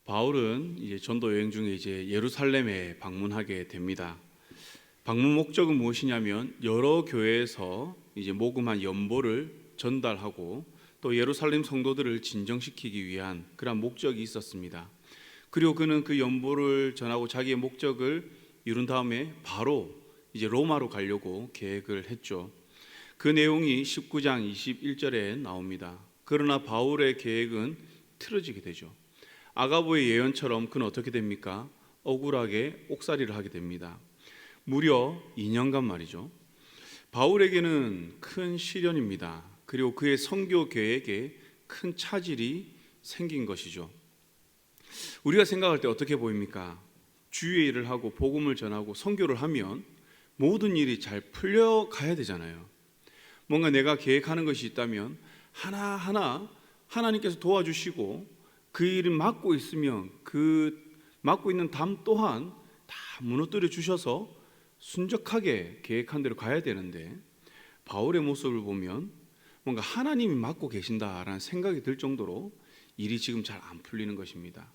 바울은 이제 전도 여행 중에 이제 예루살렘에 방문하게 됩니다. 방문 목적은 무엇이냐면 여러 교회에서 이제 모금한 연보를 전달하고 또 예루살렘 성도들을 진정시키기 위한 그런 목적이 있었습니다. 그리고 그는 그 연보를 전하고 자기의 목적을 이룬 다음에 바로 이제 로마로 가려고 계획을 했죠. 그 내용이 19장 21절에 나옵니다. 그러나 바울의 계획은 틀어지게 되죠. 아가보의 예언처럼 그는 어떻게 됩니까? 억울하게 옥살이를 하게 됩니다. 무려 2년간 말이죠. 바울에게는 큰 시련입니다. 그리고 그의 선교 계획에 큰 차질이 생긴 것이죠. 우리가 생각할 때 어떻게 보입니까? 주의 일을 하고 복음을 전하고 선교를 하면 모든 일이 잘 풀려가야 되잖아요. 뭔가 내가 계획하는 것이 있다면 하나하나 하나님께서 도와주시고 그 일을 맡고 있으면 그 맡고 있는 담 또한 다 무너뜨려 주셔서 순적하게 계획한 대로 가야 되는데, 바울의 모습을 보면 뭔가 하나님이 맡고 계신다라는 생각이 들 정도로 일이 지금 잘 안 풀리는 것입니다.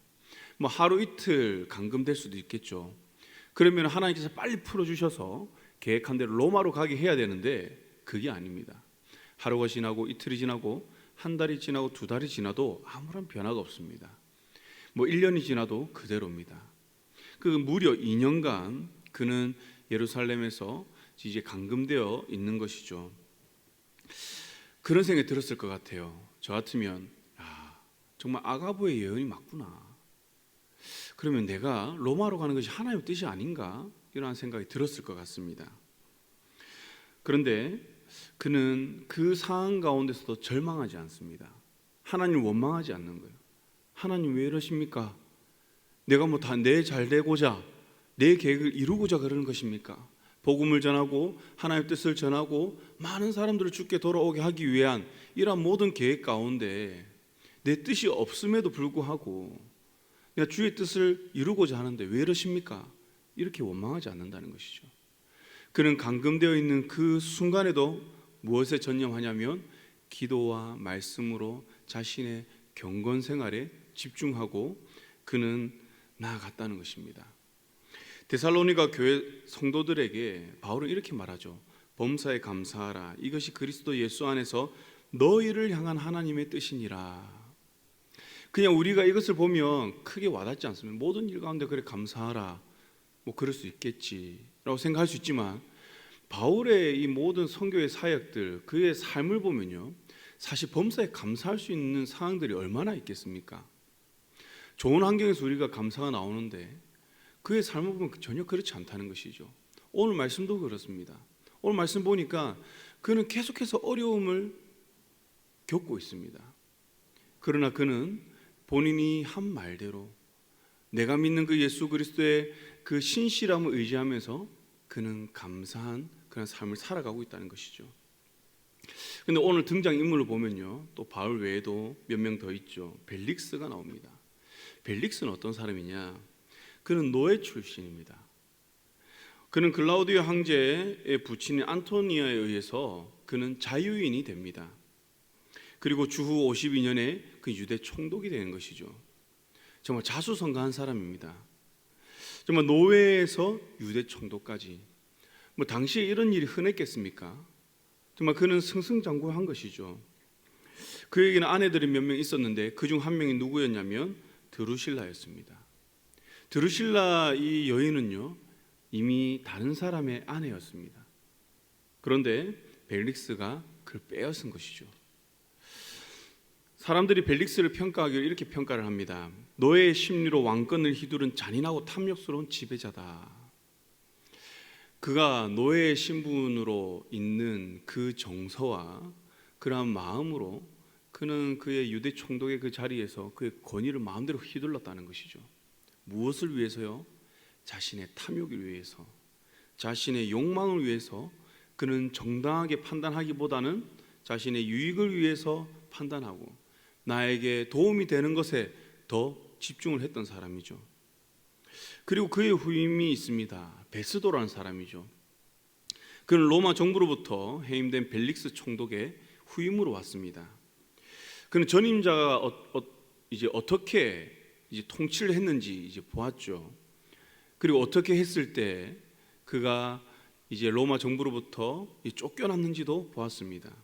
뭐 하루 이틀 감금될 수도 있겠죠. 그러면 하나님께서 빨리 풀어주셔서 계획한 대로 로마로 가게 해야 되는데 그게 아닙니다. 하루가 지나고 이틀이 지나고 한 달이 지나고 두 달이 지나도 아무런 변화가 없습니다. 뭐 1년이 지나도 그대로입니다. 그 무려 2년간 그는 예루살렘에서 이제 감금되어 있는 것이죠. 그런 생각이 들었을 것 같아요. 저 같으면 정말 아가보의 예언이 맞구나. 그러면 내가 로마로 가는 것이 하나님의 뜻이 아닌가? 이런 생각이 들었을 것 같습니다. 그런데 그는 그 상황 가운데서도 절망하지 않습니다. 하나님을 원망하지 않는 거예요. 하나님 왜 이러십니까? 내가 뭐 다 내 잘 되고자 내 계획을 이루고자 그러는 것입니까? 복음을 전하고 하나님의 뜻을 전하고 많은 사람들을 주께 돌아오게 하기 위한 이러한 모든 계획 가운데 내 뜻이 없음에도 불구하고 내가 주의 뜻을 이루고자 하는데 왜 이러십니까? 이렇게 원망하지 않는다는 것이죠. 그는 감금되어 있는 그 순간에도 무엇에 전념하냐면 기도와 말씀으로 자신의 경건 생활에 집중하고 그는 나아갔다는 것입니다. 데살로니가 교회 성도들에게 바울은 이렇게 말하죠. 범사에 감사하라. 이것이 그리스도 예수 안에서 너희를 향한 하나님의 뜻이니라. 그냥 우리가 이것을 보면 크게 와닿지 않습니다. 모든 일 가운데 그래 감사하라. 뭐 그럴 수 있겠지라고 생각할 수 있지만 바울의 이 모든 선교의 사역들, 그의 삶을 보면요, 사실 범사에 감사할 수 있는 상황들이 얼마나 있겠습니까? 좋은 환경에서 우리가 감사가 나오는데 그의 삶을 보면 전혀 그렇지 않다는 것이죠. 오늘 말씀도 그렇습니다. 오늘 말씀 보니까 그는 계속해서 어려움을 겪고 있습니다. 그러나 그는 본인이 한 말대로 내가 믿는 그 예수 그리스도의 그 신실함을 의지하면서 그는 감사한 그런 삶을 살아가고 있다는 것이죠. 그런데 오늘 등장인물을 보면요, 또 바울 외에도 몇 명 더 있죠. 벨릭스가 나옵니다. 벨릭스는 어떤 사람이냐? 그는 노예 출신입니다. 그는 글라우디오 황제의 부친인 안토니아에 의해서 그는 자유인이 됩니다. 그리고 주후 52년에 그 유대 총독이 되는 것이죠. 정말 자수성가한 사람입니다. 정말 노예에서 유대 총독까지, 뭐 당시에 이런 일이 흔했겠습니까? 정말 그는 승승장구한 것이죠. 그에게는 아내들이 몇 명 있었는데 그중 한 명이 누구였냐면 드루실라였습니다. 드루실라 이 여인은요, 이미 다른 사람의 아내였습니다. 그런데 벨릭스가 그를 빼앗은 것이죠. 사람들이 벨릭스를 평가하기를 이렇게 평가를 합니다. 노예의 심리로 왕권을 휘두른 잔인하고 탐욕스러운 지배자다. 그가 노예의 신분으로 있는 그 정서와 그러한 마음으로 그는 그의 유대 총독의 그 자리에서 그의 권위를 마음대로 휘둘렀다는 것이죠. 무엇을 위해서요? 자신의 탐욕을 위해서, 자신의 욕망을 위해서 그는 정당하게 판단하기보다는 자신의 유익을 위해서 판단하고 나에게 도움이 되는 것에 더 집중을 했던 사람이죠. 그리고 그의 후임이 있습니다. 베스도라는 사람이죠. 그는 로마 정부로부터 해임된 벨릭스 총독의 후임으로 왔습니다. 그는 전임자가 이제 어떻게 이제 통치를 했는지 이제 보았죠. 그리고 어떻게 했을 때 그가 이제 로마 정부로부터 쫓겨났는지도 보았습니다.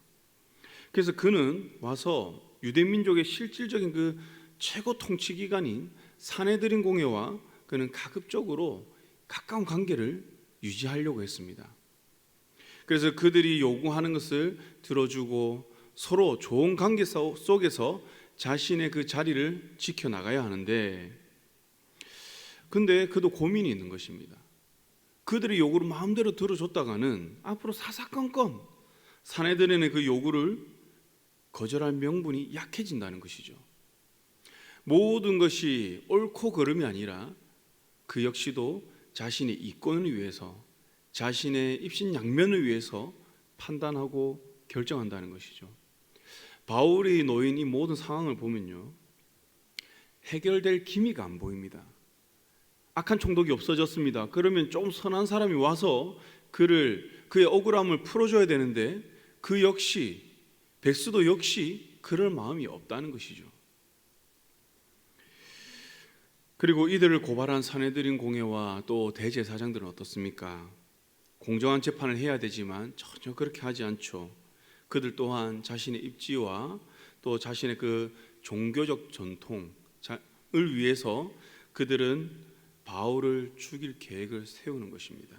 그래서 그는 와서 유대 민족의 실질적인 그 최고 통치 기관인 산헤드린 공회와 그는 가급적으로 가까운 관계를 유지하려고 했습니다. 그래서 그들이 요구하는 것을 들어주고 서로 좋은 관계 속에서 자신의 그 자리를 지켜나가야 하는데, 근데 그도 고민이 있는 것입니다. 그들의 요구를 마음대로 들어줬다가는 앞으로 사사건건 산헤드린의 그 요구를 거절할 명분이 약해진다는 것이죠. 모든 것이 옳고 그름이 아니라 그 역시도 자신의 이권을 위해서, 자신의 입신양면을 위해서 판단하고 결정한다는 것이죠. 바울이 놓인 이 모든 상황을 보면요, 해결될 기미가 안 보입니다. 악한 총독이 없어졌습니다. 그러면 좀 선한 사람이 와서 그의 억울함을 풀어줘야 되는데 그 역시 베스도 역시 그럴 마음이 없다는 것이죠. 그리고 이들을 고발한 산헤드린 공회와 또 대제사장들은 어떻습니까? 공정한 재판을 해야 되지만 전혀 그렇게 하지 않죠. 그들 또한 자신의 입지와 또 자신의 그 종교적 전통을 위해서 그들은 바울을 죽일 계획을 세우는 것입니다.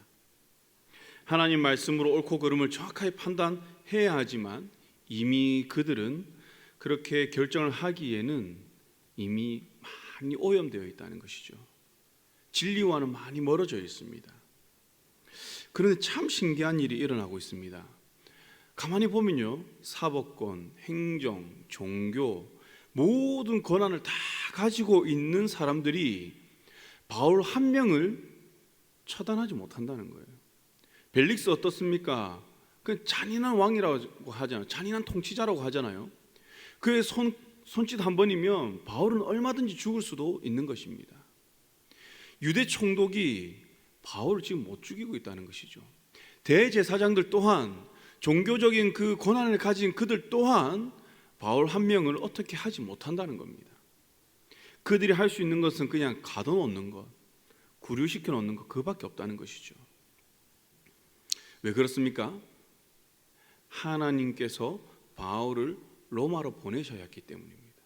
하나님 말씀으로 옳고 그름을 정확하게 판단해야 하지만 이미 그들은 그렇게 결정을 하기에는 이미 많이 오염되어 있다는 것이죠. 진리와는 많이 멀어져 있습니다. 그런데 참 신기한 일이 일어나고 있습니다. 가만히 보면요, 사법권, 행정, 종교 모든 권한을 다 가지고 있는 사람들이 바울 한 명을 처단하지 못한다는 거예요. 벨릭스 어떻습니까? 그 잔인한 왕이라고 하잖아요. 잔인한 통치자라고 하잖아요. 그의 손짓 한 번이면 바울은 얼마든지 죽을 수도 있는 것입니다. 유대 총독이 바울을 지금 못 죽이고 있다는 것이죠. 대제사장들 또한, 종교적인 그 권한을 가진 그들 또한 바울 한 명을 어떻게 하지 못한다는 겁니다. 그들이 할 수 있는 것은 그냥 가둬놓는 것, 구류시켜 놓는 것, 그밖에 없다는 것이죠. 왜 그렇습니까? 하나님께서 바울을 로마로 보내셔야 했기 때문입니다.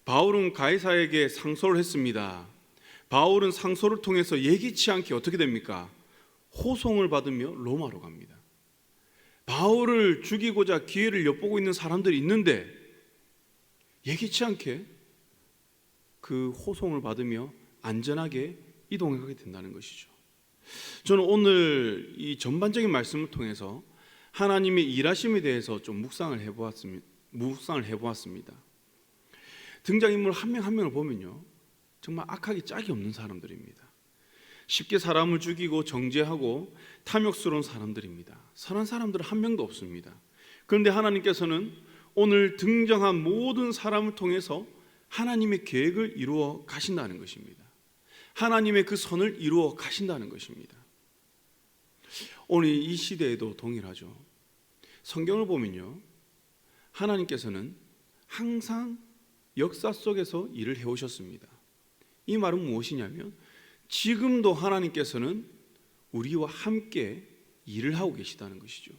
바울은 가이사에게 상소를 했습니다. 바울은 상소를 통해서 예기치 않게 어떻게 됩니까? 호송을 받으며 로마로 갑니다. 바울을 죽이고자 기회를 엿보고 있는 사람들이 있는데 예기치 않게 그 호송을 받으며 안전하게 이동하게 된다는 것이죠. 저는 오늘 이 전반적인 말씀을 통해서 하나님의 일하심에 대해서 좀 묵상을 해보았습니다. 등장인물 한 명 한 명을 보면요, 정말 악하기 짝이 없는 사람들입니다. 쉽게 사람을 죽이고 정죄하고 탐욕스러운 사람들입니다. 선한 사람들은 한 명도 없습니다. 그런데 하나님께서는 오늘 등장한 모든 사람을 통해서 하나님의 계획을 이루어 가신다는 것입니다. 하나님의 그 선을 이루어 가신다는 것입니다. 오늘 이 시대에도 동일하죠. 성경을 보면요, 하나님께서는 항상 역사 속에서 일을 해오셨습니다. 이 말은 무엇이냐면 지금도 하나님께서는 우리와 함께 일을 하고 계시다는 것이죠.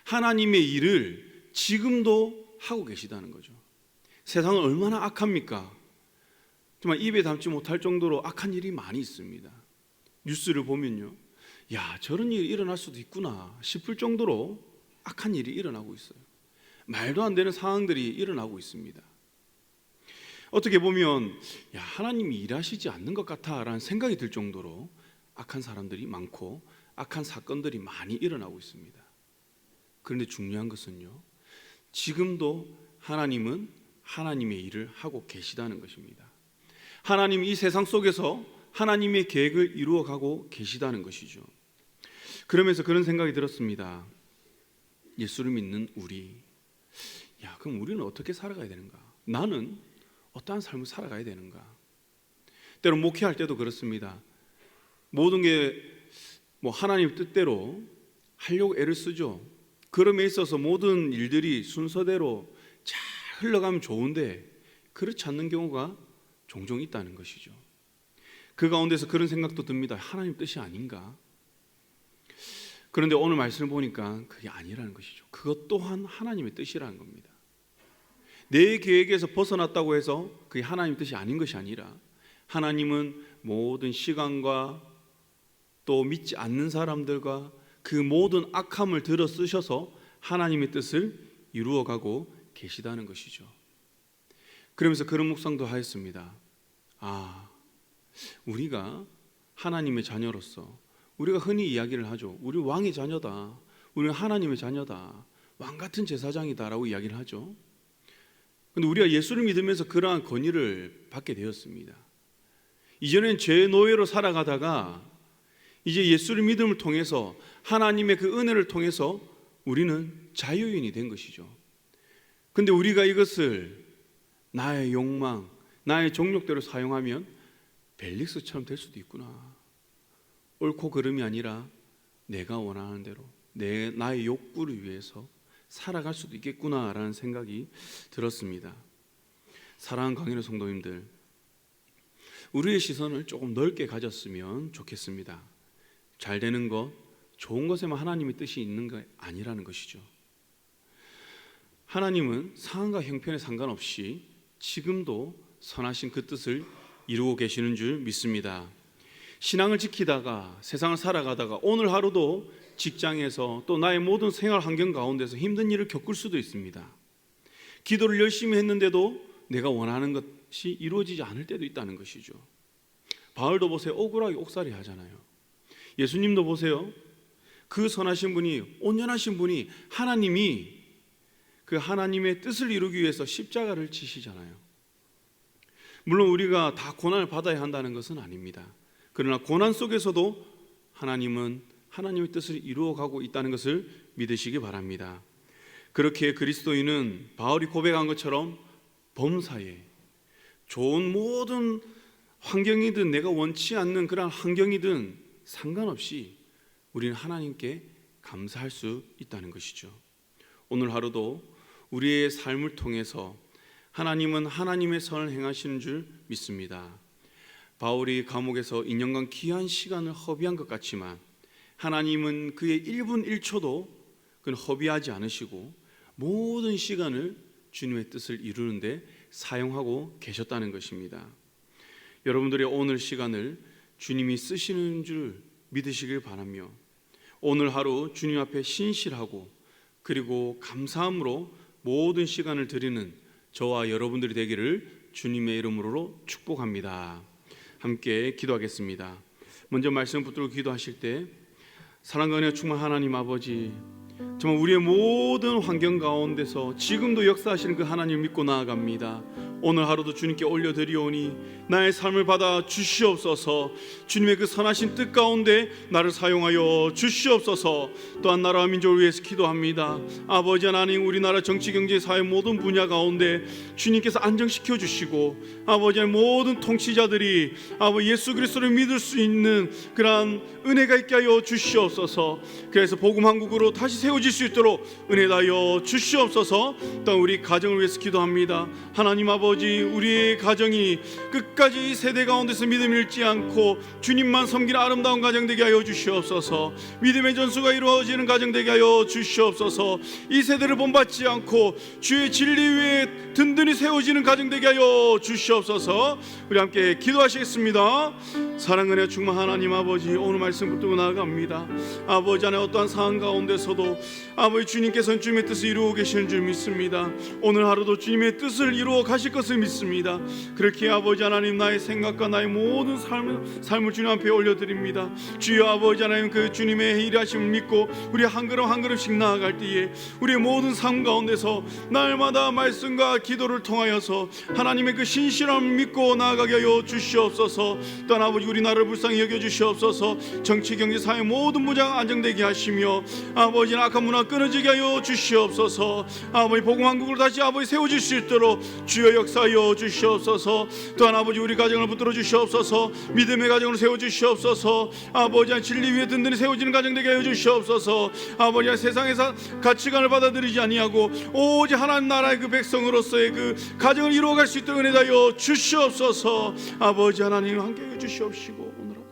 하나님의 일을 지금도 하고 계시다는 거죠. 세상은 얼마나 악합니까? 정말 입에 담지 못할 정도로 악한 일이 많이 있습니다. 뉴스를 보면요, 야, 저런 일이 일어날 수도 있구나 싶을 정도로 악한 일이 일어나고 있어요. 말도 안 되는 상황들이 일어나고 있습니다. 어떻게 보면 야, 하나님이 일하시지 않는 것 같아라는 생각이 들 정도로 악한 사람들이 많고 악한 사건들이 많이 일어나고 있습니다. 그런데 중요한 것은요, 지금도 하나님은 하나님의 일을 하고 계시다는 것입니다. 하나님이 이 세상 속에서 하나님의 계획을 이루어가고 계시다는 것이죠. 그러면서 그런 생각이 들었습니다. 예수를 믿는 우리, 야, 그럼 우리는 어떻게 살아가야 되는가? 나는 어떠한 삶을 살아가야 되는가? 때로 목회할 때도 그렇습니다. 모든 게 하나님 뜻대로 하려고 애를 쓰죠. 그럼에 있어서 모든 일들이 순서대로 잘 흘러가면 좋은데 그렇지 않는 경우가 종종 있다는 것이죠. 그 가운데서 그런 생각도 듭니다. 하나님 뜻이 아닌가? 그런데 오늘 말씀을 보니까 그게 아니라는 것이죠. 그것 또한 하나님의 뜻이라는 겁니다. 내 계획에서 벗어났다고 해서 그게 하나님의 뜻이 아닌 것이 아니라 하나님은 모든 시간과 또 믿지 않는 사람들과 그 모든 악함을 들어 쓰셔서 하나님의 뜻을 이루어가고 계시다는 것이죠. 그러면서 그런 묵상도 하였습니다. 우리가 하나님의 자녀로서 우리가 흔히 이야기를 하죠. 우리 왕의 자녀다. 우리는 하나님의 자녀다. 왕 같은 제사장이다 라고 이야기를 하죠. 그런데 우리가 예수를 믿으면서 그러한 권위를 받게 되었습니다. 이전엔 죄의 노예로 살아가다가 이제 예수를 믿음을 통해서 하나님의 그 은혜를 통해서 우리는 자유인이 된 것이죠. 그런데 우리가 이것을 나의 욕망, 나의 정욕대로 사용하면 벨릭스처럼 될 수도 있구나. 옳고 그름이 아니라 내가 원하는 대로 나의 욕구를 위해서 살아갈 수도 있겠구나라는 생각이 들었습니다. 사랑하는 강인의 성도님들, 우리의 시선을 조금 넓게 가졌으면 좋겠습니다. 잘 되는 것, 좋은 것에만 하나님의 뜻이 있는 게 아니라는 것이죠. 하나님은 상황과 형편에 상관없이 지금도 선하신 그 뜻을 이루고 계시는 줄 믿습니다. 신앙을 지키다가 세상을 살아가다가 오늘 하루도 직장에서 또 나의 모든 생활 환경 가운데서 힘든 일을 겪을 수도 있습니다. 기도를 열심히 했는데도 내가 원하는 것이 이루어지지 않을 때도 있다는 것이죠. 바울도 보세요. 억울하게 옥살이 하잖아요. 예수님도 보세요. 그 선하신 분이, 온전하신 분이, 하나님이 그 하나님의 뜻을 이루기 위해서 십자가를 지시잖아요. 물론 우리가 다 고난을 받아야 한다는 것은 아닙니다. 그러나 고난 속에서도 하나님은 하나님의 뜻을 이루어가고 있다는 것을 믿으시기 바랍니다. 그렇게 그리스도인은 바울이 고백한 것처럼 범사에 좋은 모든 환경이든 내가 원치 않는 그런 환경이든 상관없이 우리는 하나님께 감사할 수 있다는 것이죠. 오늘 하루도 우리의 삶을 통해서 하나님은 하나님의 선을 행하시는 줄 믿습니다. 바울이 감옥에서 2년간 귀한 시간을 허비한 것 같지만 하나님은 그의 1분 1초도 그는 허비하지 않으시고 모든 시간을 주님의 뜻을 이루는데 사용하고 계셨다는 것입니다. 여러분들의 오늘 시간을 주님이 쓰시는 줄 믿으시길 바라며 오늘 하루 주님 앞에 신실하고 그리고 감사함으로 모든 시간을 드리는 저와 여러분들이 되기를 주님의 이름으로 축복합니다. 함께 기도하겠습니다. 먼저 말씀 붙들고 기도하실 때 사랑과 은혜 충만 하나님 아버지, 정말 우리의 모든 환경 가운데서 지금도 역사하시는 그 하나님을 믿고 나아갑니다. 오늘 하루도 주님께 올려드리오니 나의 삶을 받아 주시옵소서. 주님의 그 선하신 뜻 가운데 나를 사용하여 주시옵소서. 또한 나라와 민족을 위해서 기도합니다. 아버지 하나님, 우리나라 정치, 경제, 사회 모든 분야 가운데 주님께서 안정시켜 주시고 아버지 하나님, 모든 통치자들이 아버지 예수 그리스도를 믿을 수 있는 그러한 은혜가 있게 하여 주시옵소서. 그래서 복음 한국으로 다시 세워질 수 있도록 은혜 다하여 주시옵소서. 또한 우리 가정을 위해서 기도합니다. 하나님 아버지, 우리의 가정이 끝까지 이 세대 가운데서 믿음을 잃지 않고 주님만 섬기는 아름다운 가정 되게 하여 주시옵소서. 믿음의 전수가 이루어지는 가정 되게 하여 주시옵소서. 이 세대를 본받지 않고 주의 진리 위에 든든히 세워지는 가정 되게 하여 주시옵소서. 우리 함께 기도하시겠습니다. 사랑 은혜 충만 하나님 아버지, 오늘 말씀 붙들고 나아갑니다. 아버지 안에 어떠한 상황 가운데서도 아버지 주님께서는 주님의 뜻을 이루어 계시는 줄 믿습니다. 오늘 하루도 주님의 뜻을 이루어 가실 것을 믿습니다. 그렇게 아버지 하나님, 나의 생각과 나의 모든 삶을 주님 앞에 올려드립니다. 주여 아버지 하나님, 그 주님의 일하심을 믿고 우리 한 걸음 한 걸음씩 나아갈 때에 우리의 모든 삶 가운데서 날마다 말씀과 기도를 통하여서 하나님의 그 신실함을 믿고 나아가게 하여 주시옵소서. 또한 아버지 우리나라를 불쌍히 여겨주시옵소서. 정치 경제 사회 모든 무장 안정되게 하시며 아버지 악한 문화 끊어지게 하여 주시옵소서. 아버지 복음 한국을 다시 아버지 세워줄 수 있도록 주여 역사하여 주시옵소서. 또한 아버지 우리 가정을 붙들어 주시옵소서. 믿음의 가정을 세워 주시옵소서. 아버지 진리 위에 든든히 세워지는 가정 되게 하여 주시옵소서. 아버지 세상에서 가치관을 받아들이지 아니하고 오직 하나님 나라의 그 백성으로서의 그 가정을 이루어갈 수 있도록 은혜 하여 주시옵소서. 아버지 하나님 함께해 주시옵시고 오늘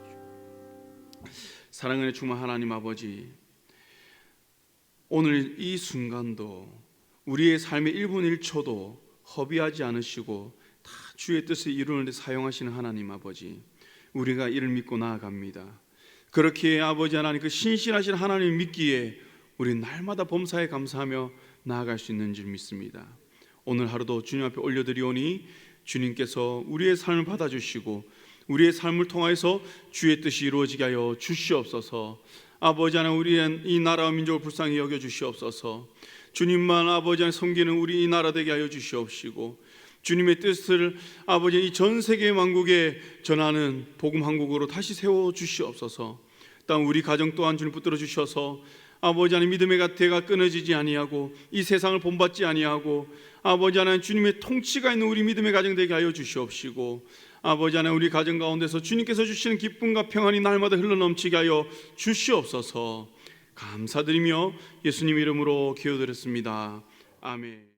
사랑의 충만 하나님 아버지, 오늘 이 순간도 우리의 삶의 1분 1초도 허비하지 않으시고 다 주의 뜻을 이루는 데 사용하시는 하나님 아버지, 우리가 이를 믿고 나아갑니다. 그렇게 아버지 하나님 그 신실하신 하나님을 믿기에 우리 날마다 범사에 감사하며 나아갈 수 있는 줄 믿습니다. 오늘 하루도 주님 앞에 올려드리오니 주님께서 우리의 삶을 받아주시고 우리의 삶을 통하여서 주의 뜻이 이루어지게 하여 주시옵소서. 아버지 하나님 우리의 이 나라와 민족을 불쌍히 여겨주시옵소서. 주님만 아버지 하나님 섬기는 우리 이 나라 되게 하여 주시옵시고 주님의 뜻을 아버지 이 전 세계 만국에 전하는 복음 한국으로 다시 세워 주시옵소서. 또한 우리 가정 또한 주님 붙들어 주셔서 아버지 하나님 믿음의 gat대가 끊어지지 아니하고 이 세상을 본받지 아니하고 아버지 하나님 주님의 통치가 있는 우리 믿음의 가정 되게 하여 주시옵시고 아버지 하나님 우리 가정 가운데서 주님께서 주시는 기쁨과 평안이 날마다 흘러넘치게 하여 주시옵소서. 감사드리며 예수님 이름으로 기도드렸습니다. 아멘.